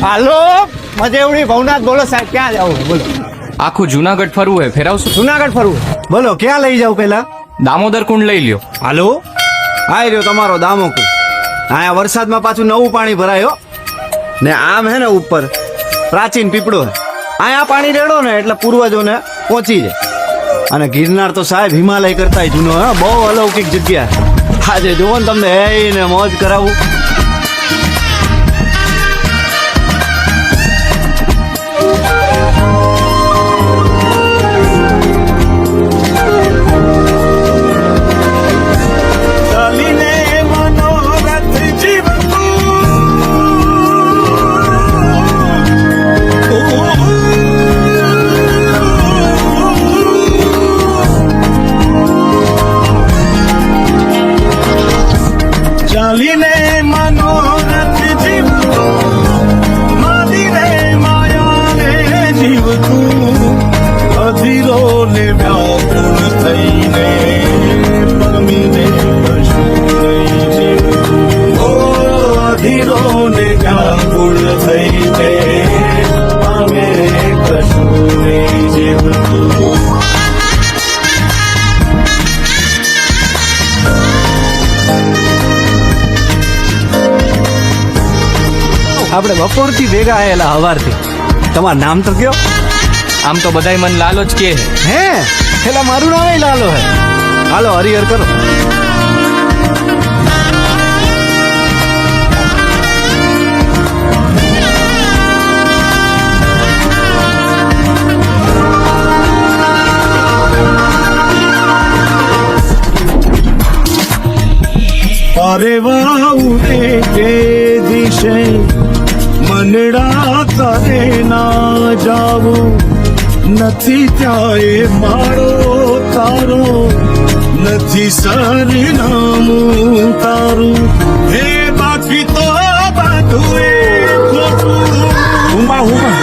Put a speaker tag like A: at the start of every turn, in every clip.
A: હાલો મજેવડી ભવનાથ બોલો સાહેબ, ક્યાં જાવ બોલો?
B: આખું જુનાગઢ ફરવું હે, ફેરાવશું?
A: જુનાગઢ ફરવું? બોલો ક્યાં લઈ જાવ પેલા?
B: દામોદર કુંડ લઈ લ્યો.
A: હાલો આય રહ્યો તમારો દામોકુ. અહીંયા વરસાદમાં પાછું નવું પાણી ભરાયો ને આમ હે ને ઉપર પ્રાચીન પીપળો હે. અહીંયા પાણી રેડો ને એટલે પૂર્વજોને પહોંચી જાય. અને ગિરનાર તો સાહેબ હિમાલય કરતા જૂનો હે, બહુ અલૌકિક જગ્યા. આજે જુઓ ને તમને ને મોજ કરાવું.
C: ચાલીને મનોરથ જીવતું, મારીને માયાને જીવતું, અધીરો ને વ્યાકુળ થઈને પામીને કશું નહીં જીવતું. ઓ અધીરો ને વ્યાકુળ થઈને પામે કશું નહીં જીવતું.
A: આપણે બપોરથી ભેગા આયેલા હવારથી. તમારું નામ તો કયો?
B: આમ તો બધાય મન લાલો જ કે
A: હે પેલા મારું નામ લાલો હે. હાલો હરિહર કરો.
C: અરે વાઉરે કે દિશે મનડા કરે ના જાવું, નથી ત્યાં મારો તારો, નથી સરનામું તારું. હે બાકી તો બધું એ ખોટું. હુંબા હુંબા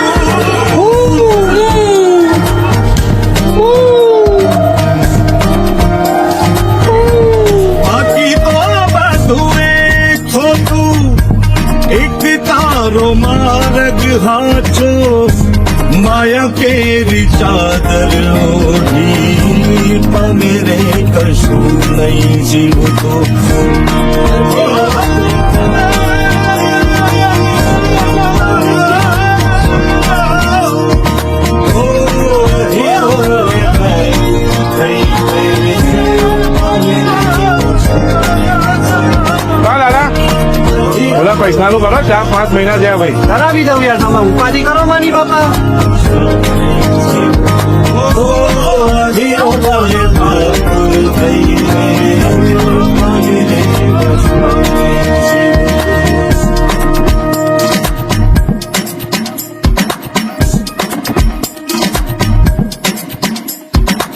C: તારો માર્ગ હાચો, માયા કેરી ચાદર ઓઢી, પમેરે કશું નહીં જીવતો.
D: બોલા પૈસા નું કરો, 4-5 મહિના થયા ભાઈ.
A: કરાવી દઉં યાર, તમે ઉપાધિ કરો માની બાપા.